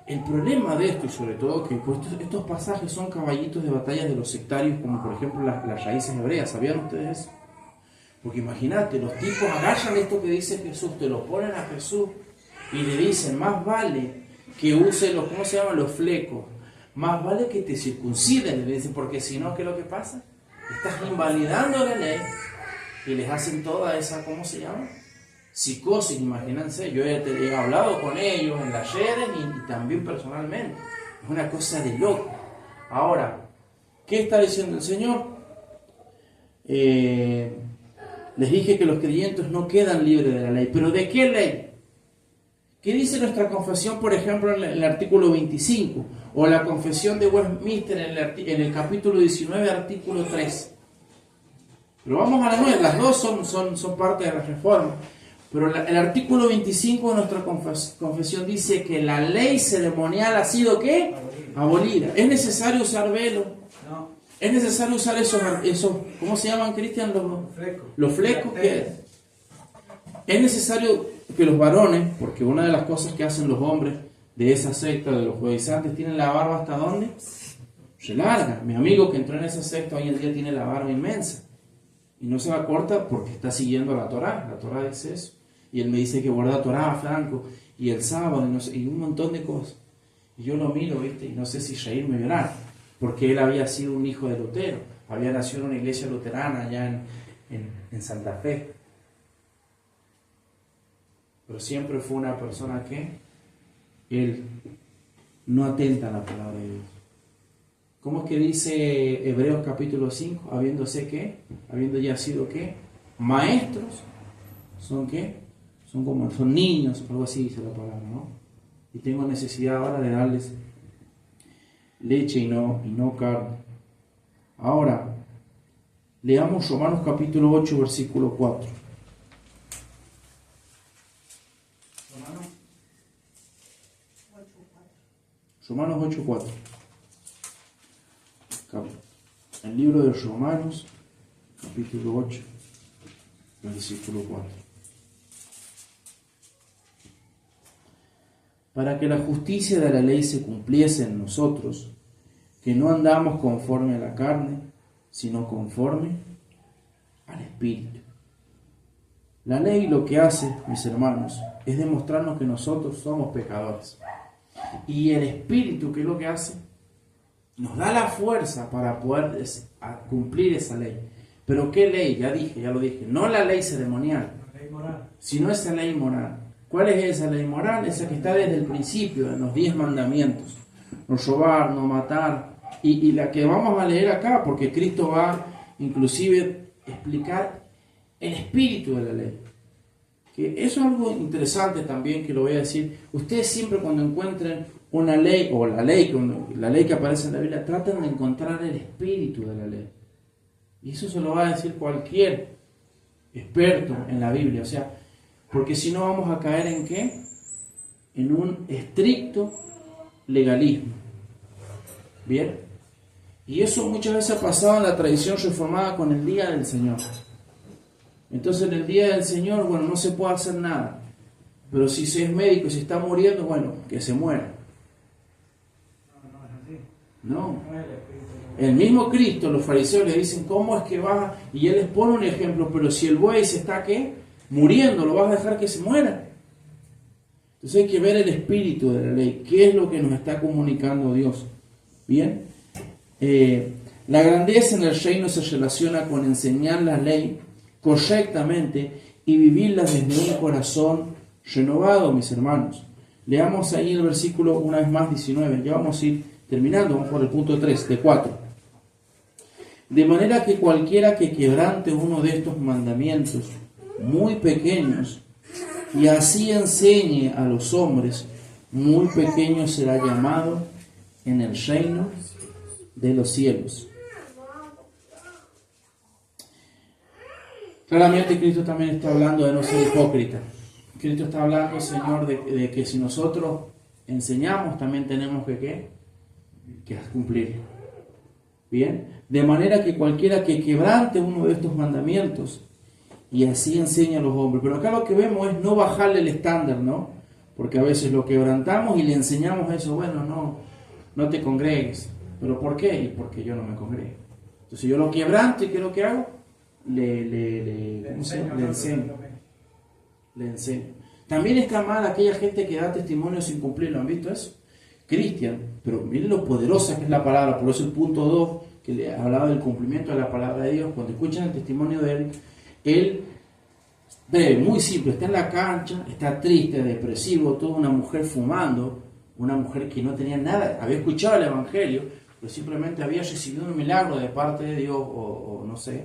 El problema de esto, y sobre todo que estos pasajes son caballitos de batalla de los sectarios, como por ejemplo las raíces hebreas, ¿sabían ustedes eso? Porque imagínate, los tipos agarran esto que dice Jesús, te lo ponen a Jesús y le dicen, más vale que use los, ¿cómo se llaman? Los flecos, más vale que te circunciden, le dicen, porque si no, ¿qué es lo que pasa? Estás invalidando la ley y les hacen toda esa, ¿cómo se llama? Psicosis, imagínense, yo he hablado con ellos en las redes y también personalmente, es una cosa de loco. Ahora, ¿qué está diciendo el Señor? Les dije que los creyentes no quedan libres de la ley, pero ¿de qué ley? ¿Qué dice nuestra confesión, por ejemplo, en el artículo 25? O la confesión de Westminster en el capítulo 19, artículo 3. Pero vamos a la nueva, las dos son parte de la reforma. Pero el artículo 25 de nuestra confesión dice que la ley ceremonial ha sido, ¿qué? Abolida. ¿Es necesario usar velo? No. ¿Es necesario usar esos ¿cómo se llaman, Cristian? Los flecos. ¿Qué? Es necesario que los varones, porque una de las cosas que hacen los hombres de esa secta de los judaizantes, tienen la barba ¿hasta dónde? Se larga. Mi amigo que entró en esa secta hoy en día tiene la barba inmensa. Y no se la corta porque está siguiendo la Torá. La Torá dice eso. Y él me dice que guarda Torá, Franco, y el sábado, y, no sé, y un montón de cosas. Y yo lo miro, ¿viste? Y no sé si reírme o llorar. Porque él había sido un hijo de Lutero. Había nacido en una iglesia luterana allá en Santa Fe. Pero siempre fue una persona que él no atenta a la palabra de Dios. ¿Cómo es que dice Hebreos capítulo 5? Habiéndose ¿qué? Habiendo ya sido ¿qué? Maestros. ¿Son qué? Son niños, algo así dice la palabra, ¿no? Y tengo necesidad ahora de darles leche y no carne. Ahora, leamos Romanos capítulo 8, versículo 4. Romanos 8, 4. El libro de Romanos, capítulo 8, versículo 4. Para que la justicia de la ley se cumpliese en nosotros, que no andamos conforme a la carne, sino conforme al Espíritu. La ley lo que hace, mis hermanos, es demostrarnos que nosotros somos pecadores. Y el Espíritu, ¿qué es lo que hace? Nos da la fuerza para poder cumplir esa ley. ¿Pero qué ley? Ya lo dije. No la ley ceremonial, sino esa ley moral. ¿Cuál es esa ley moral? Esa que está desde el principio, en los 10 mandamientos. No robar, no matar. Y la que vamos a leer acá, porque Cristo va inclusive a explicar el espíritu de la ley. Que eso es algo interesante también, que lo voy a decir. Ustedes siempre cuando encuentren una ley, o la ley que aparece en la Biblia, traten de encontrar el espíritu de la ley. Y eso se lo va a decir cualquier experto en la Biblia. O sea, porque si no vamos a caer en ¿qué? En un estricto legalismo. ¿Bien? Y eso muchas veces ha pasado en la tradición reformada con el Día del Señor. Entonces en el Día del Señor, bueno, no se puede hacer nada. Pero si se es médico y se está muriendo, bueno, que se muera. No. El mismo Cristo, los fariseos le dicen, ¿cómo es que vas? Y él les pone un ejemplo, pero si el buey se está, ¿qué? Muriendo, ¿lo vas a dejar que se muera? Entonces hay que ver el espíritu de la ley. ¿Qué es lo que nos está comunicando Dios? Bien. La grandeza en el reino se relaciona con enseñar la ley correctamente y vivirla desde un corazón renovado, mis hermanos. Leamos ahí el versículo una vez más 19, ya vamos a ir Terminando, vamos por el punto 3, de 4. De manera que cualquiera que quebrante uno de estos mandamientos muy pequeños y así enseñe a los hombres, muy pequeño será llamado en el reino de los cielos. Claramente Cristo también está hablando de no ser hipócrita. Cristo está hablando, Señor, de que si nosotros enseñamos, también tenemos que cumplir. Bien, de manera que cualquiera que quebrante uno de estos mandamientos y así enseña a los hombres. Pero acá lo que vemos es no bajarle el estándar, ¿no? Porque a veces lo quebrantamos y le enseñamos eso, bueno, no te congregues. ¿Pero por qué? Y porque yo no me congrego. Entonces yo lo quebranto y ¿qué es lo que hago? Le enseño. También está mal aquella gente que da testimonio sin cumplir, ¿lo han visto eso? Cristian, pero miren lo poderosa que es la palabra, por eso el punto 2, que le hablaba del cumplimiento de la palabra de Dios, cuando escuchan el testimonio de él breve, muy simple, está en la cancha, está triste, depresivo, toda una mujer fumando, una mujer que no tenía nada, había escuchado el Evangelio, pero simplemente había recibido un milagro de parte de Dios, o no sé,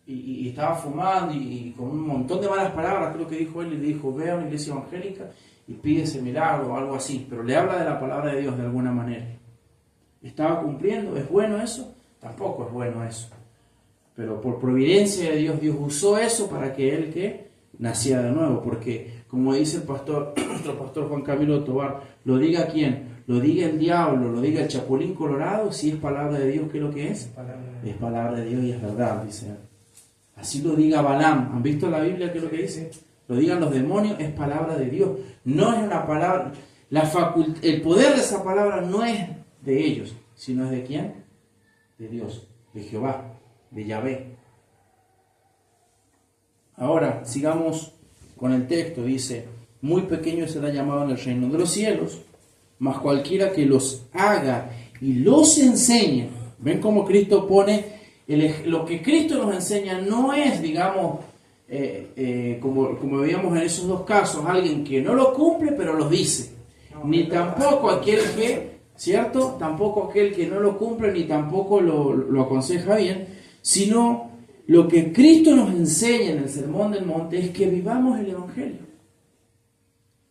y estaba fumando y con un montón de malas palabras, creo que dijo él, y le dijo, ve a una iglesia evangélica y pide ese milagro o algo así, pero le habla de la palabra de Dios de alguna manera. ¿Estaba cumpliendo? ¿Es bueno eso? Tampoco es bueno eso. Pero por providencia de Dios, Dios usó eso para que él naciera de nuevo, porque como dice el pastor, nuestro pastor Juan Camilo Tobar, lo diga quién, lo diga el diablo, lo diga el chapulín colorado, si es palabra de Dios, ¿qué es lo que es? Es palabra de Dios y es verdad, dice él. Así lo diga Balaam. ¿Han visto la Biblia qué es lo que dice? Lo digan los demonios, es palabra de Dios. No es una palabra, el poder de esa palabra no es de ellos, sino es de quién? De Dios, de Jehová, de Yahvé. Ahora, sigamos con el texto. Dice, muy pequeño será llamado en el reino de los cielos, mas cualquiera que los haga y los enseñe. ¿Ven cómo Cristo pone? Lo que Cristo nos enseña no es, digamos, como veíamos en esos dos casos, alguien que no lo cumple pero lo dice, ni tampoco aquel que, ¿cierto? Tampoco aquel que no lo cumple ni tampoco lo aconseja bien, sino lo que Cristo nos enseña en el Sermón del Monte es que vivamos el Evangelio,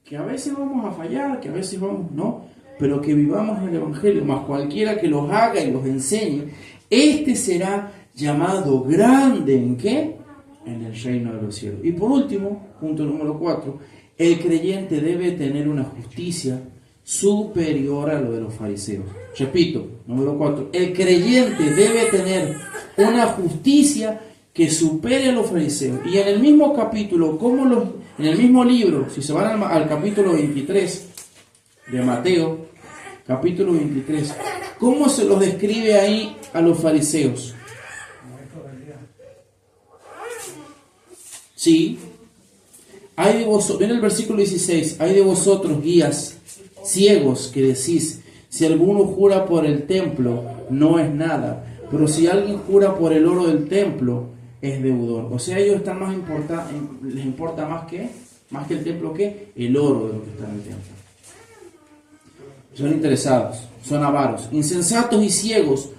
que a veces vamos a fallar, que a veces vamos, no, pero que vivamos el Evangelio, más cualquiera que los haga y los enseñe, este será llamado grande, ¿en qué? En el reino de los cielos. Y por último, punto número 4, el creyente debe tener una justicia superior a lo de los fariseos. Repito, número 4, el creyente debe tener una justicia que supere a los fariseos. Y en el mismo capítulo, en el mismo libro, si se van al capítulo 23 de Mateo, capítulo 23, ¿cómo se los describe ahí a los fariseos? Sí, hay de vosotros, en el versículo 16, hay de vosotros guías ciegos que decís, si alguno jura por el templo, no es nada, pero si alguien jura por el oro del templo, es deudor. O sea, ellos están les importa más que el templo, que el oro de lo que está en el templo. Son interesados, son avaros, insensatos y ciegos,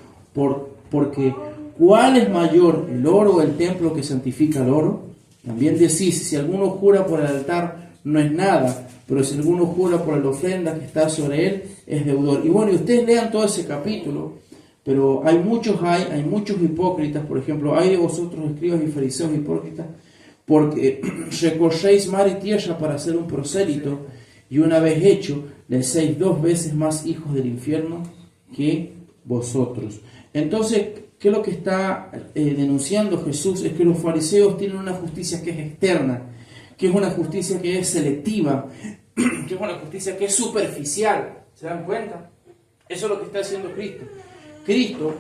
porque ¿cuál es mayor, el oro o el templo que santifica el oro? También decís, si alguno jura por el altar, no es nada, pero si alguno jura por la ofrenda que está sobre él, es deudor. Y bueno, y ustedes lean todo ese capítulo, pero hay muchos hipócritas, por ejemplo, hay de vosotros escribas y fariseos hipócritas, porque recorréis mar y tierra para hacer un prosélito, y una vez hecho, le seis 2 veces más hijos del infierno que vosotros. Entonces, ¿qué es lo que está denunciando Jesús? Es que los fariseos tienen una justicia que es externa, que es una justicia que es selectiva, que es una justicia que es superficial. ¿Se dan cuenta? Eso es lo que está haciendo Cristo. Cristo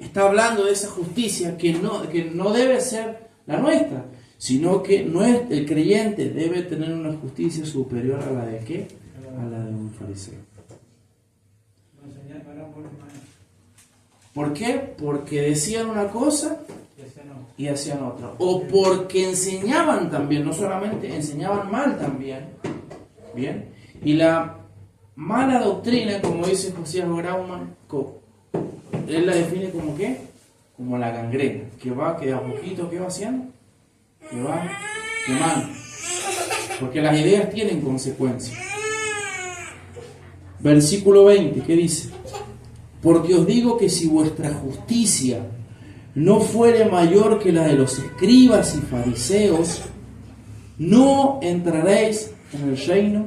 está hablando de esa justicia que no debe ser la nuestra, sino que el creyente debe tener una justicia superior a la de ¿qué? A la de un fariseo. ¿Por qué? Porque decían una cosa y hacían otra. O porque enseñaban también, no solamente enseñaban mal también. Bien. Y Mala doctrina, como dice Josías Grauman, él la define como ¿qué? Como la gangrena, que a poquito, ¿qué va haciendo? Que va quemando. Porque las ideas tienen consecuencias. Versículo 20, ¿qué dice? Porque os digo que si vuestra justicia no fuere mayor que la de los escribas y fariseos, no entraréis en el reino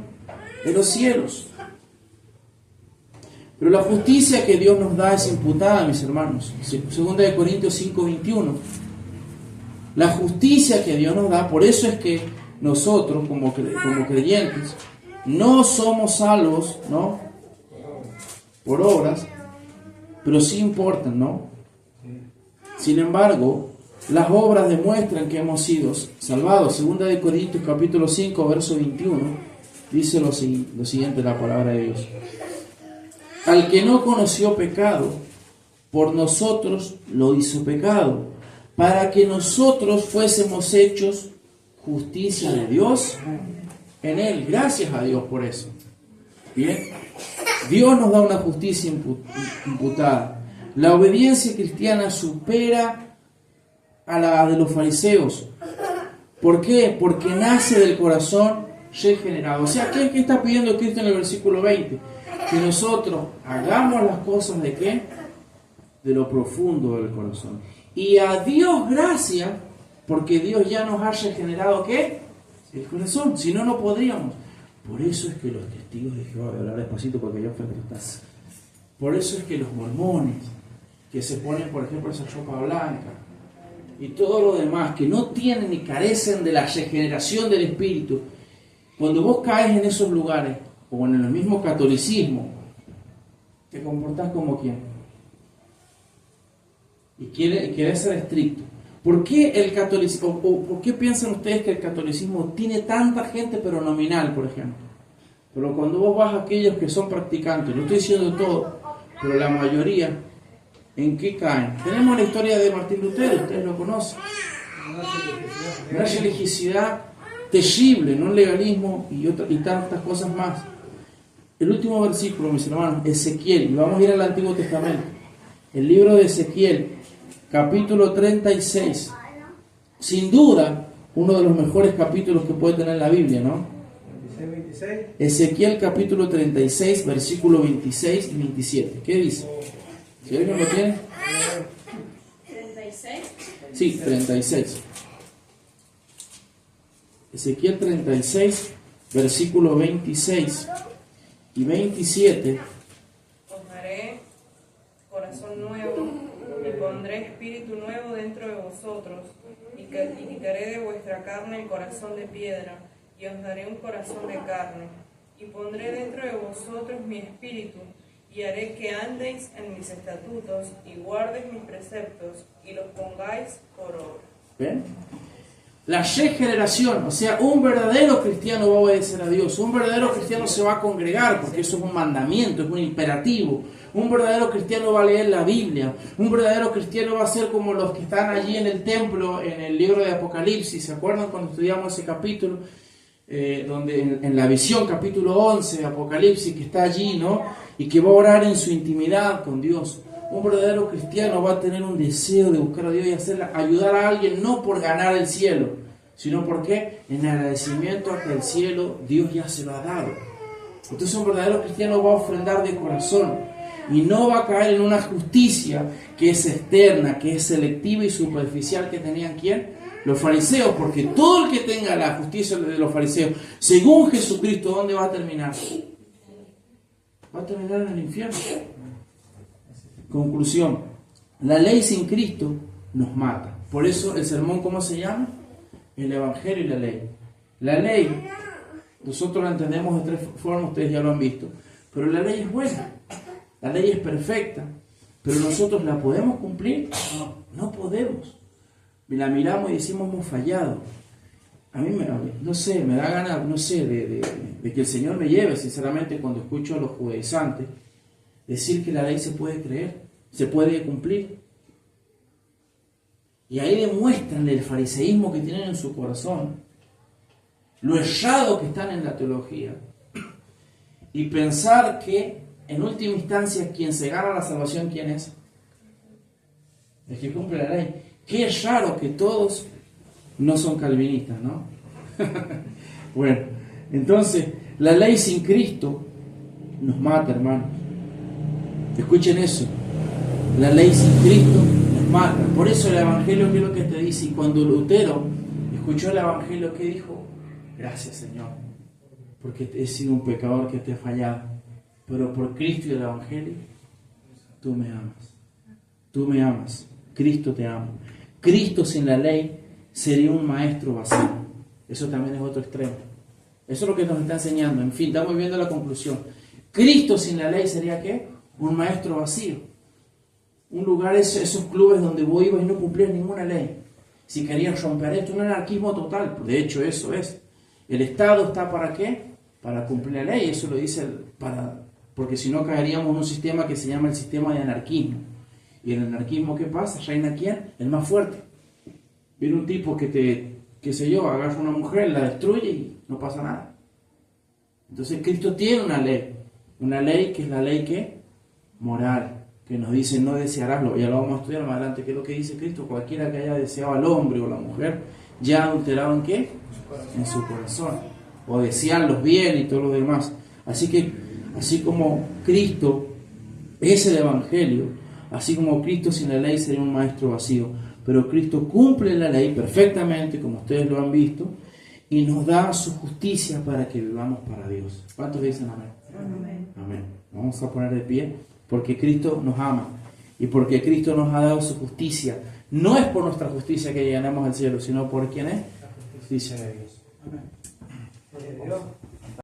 de los cielos. Pero la justicia que Dios nos da es imputada, mis hermanos. 2 Corintios 5:21. La justicia que Dios nos da, por eso es que nosotros como creyentes no somos salvos, ¿no?, por obras, pero sí importan, ¿no? Sin embargo, las obras demuestran que hemos sido salvados. 2 Corintios capítulo 5, verso 21, dice lo siguiente la palabra de Dios. Al que no conoció pecado, por nosotros lo hizo pecado, para que nosotros fuésemos hechos justicia de Dios en él. Gracias a Dios por eso. Bien, Dios nos da una justicia imputada. La obediencia cristiana supera a la de los fariseos. ¿Por qué? Porque nace del corazón regenerado. O sea, ¿qué está pidiendo Cristo en el versículo 20? Que nosotros hagamos las cosas ¿de qué? De lo profundo del corazón. Y a Dios gracias, porque Dios ya nos ha regenerado ¿qué? El corazón. Si no, no podríamos. Por eso es que los testigos de Jehová, voy a hablar despacito porque yo frente estás. Por eso es que los mormones, que se ponen, por ejemplo, esa ropa blanca, y todo lo demás, que no tienen ni carecen de la regeneración del espíritu, cuando vos caes en esos lugares, o en el mismo catolicismo, te comportás como quien. Y querés ser estricto. ¿Por qué el catolicismo, o por qué piensan ustedes que el catolicismo tiene tanta gente pero nominal, por ejemplo? Pero cuando vos vas a aquellos que son practicantes, no estoy diciendo todo, pero la mayoría, ¿en qué caen? Tenemos la historia de Martín Lutero, ustedes lo conocen. Una religiosidad terrible, no un legalismo y tantas cosas más. El último versículo, mis hermanos, Ezequiel, y vamos a ir al Antiguo Testamento. El libro de Ezequiel, capítulo 36. Sin duda, uno de los mejores capítulos que puede tener la Biblia, ¿no? 26. Ezequiel, capítulo 36, versículo 26 y 27. ¿Qué dice? ¿Si alguien lo tiene? 36. Sí, 36. Ezequiel 36, versículo 26 y 27. Os daré corazón nuevo y pondré espíritu nuevo dentro de vosotros y quitaré de vuestra carne el corazón de piedra y os daré un corazón de carne y pondré dentro de vosotros mi espíritu y haré que andéis en mis estatutos y guardéis mis preceptos y los pongáis por obra. ¿Ven? La regeneración, o sea, un verdadero cristiano va a obedecer a Dios, un verdadero cristiano se va a congregar, porque eso es un mandamiento, es un imperativo. Un verdadero cristiano va a leer la Biblia, un verdadero cristiano va a ser como los que están allí en el templo, en el libro de Apocalipsis. ¿Se acuerdan cuando estudiamos ese capítulo? Donde en la visión, capítulo 11 de Apocalipsis, que está allí, ¿no? Y que va a orar en su intimidad con Dios. Un verdadero cristiano va a tener un deseo de buscar a Dios y ayudar a alguien, no por ganar el cielo, sino porque en agradecimiento a que el cielo Dios ya se lo ha dado. Entonces un verdadero cristiano va a ofrendar de corazón y no va a caer en una justicia que es externa, que es selectiva y superficial que tenían ¿quién? Los fariseos, porque todo el que tenga la justicia de los fariseos, según Jesucristo, ¿dónde va a terminar? Va a terminar en el infierno. Conclusión, la ley sin Cristo nos mata. Por eso el sermón, ¿cómo se llama? El Evangelio y la ley. La ley, nosotros la entendemos de tres formas, ustedes ya lo han visto, pero la ley es buena, la ley es perfecta, pero nosotros la podemos cumplir, no podemos. La miramos y decimos hemos fallado. A mí me da ganas, de que el Señor me lleve, sinceramente, cuando escucho a los judaizantes decir que la ley se puede creer, se puede cumplir. Y ahí demuestran el fariseísmo que tienen en su corazón, lo errado que están en la teología. y pensar que en última instancia quien se gana la salvación, ¿quién es? El que cumple la ley. Qué raro que todos no son calvinistas, ¿no? Bueno, entonces la ley sin Cristo nos mata, hermanos. Escuchen eso. La ley sin Cristo nos mata. Por eso el Evangelio, ¿qué es lo que te dice? Y cuando Lutero escuchó el Evangelio, ¿qué dijo? Gracias, Señor, porque he sido un pecador que te he fallado. Pero por Cristo y el Evangelio, tú me amas. Tú me amas. Cristo te ama. Cristo sin la ley sería un maestro vacío. Eso también es otro extremo. Eso es lo que nos está enseñando. En fin, estamos viendo la conclusión. Cristo sin la ley sería ¿qué? Un maestro vacío. Un lugar, esos clubes donde vos ibas y no cumplías ninguna ley. Si querías romper esto, un anarquismo total. De hecho, eso es. El Estado está ¿para qué? Para cumplir la ley. Eso lo dice porque si no caeríamos en un sistema que se llama el sistema de anarquismo. Y el anarquismo, ¿qué pasa? ¿Reina quién? El más fuerte. Viene un tipo que qué sé yo, agarra a una mujer, la destruye y no pasa nada. Entonces Cristo tiene una ley que es la ley ¿qué? Moral, que nos dice no desearás, ya lo vamos a estudiar más adelante, que es lo que dice Cristo, cualquiera que haya deseado al hombre o la mujer, ya adulterado ¿en qué? En su corazón, o desear los bienes y todo lo demás. Así que, así como Cristo es el Evangelio, así como Cristo sin la ley sería un maestro vacío, pero Cristo cumple la ley perfectamente, como ustedes lo han visto, y nos da su justicia para que vivamos para Dios. ¿Cuántos dicen amén? Amén. Amén. Vamos a poner de pie, porque Cristo nos ama, y porque Cristo nos ha dado su justicia. No es por nuestra justicia que llegaremos al cielo, sino por ¿quién es? La justicia de Dios. Amén.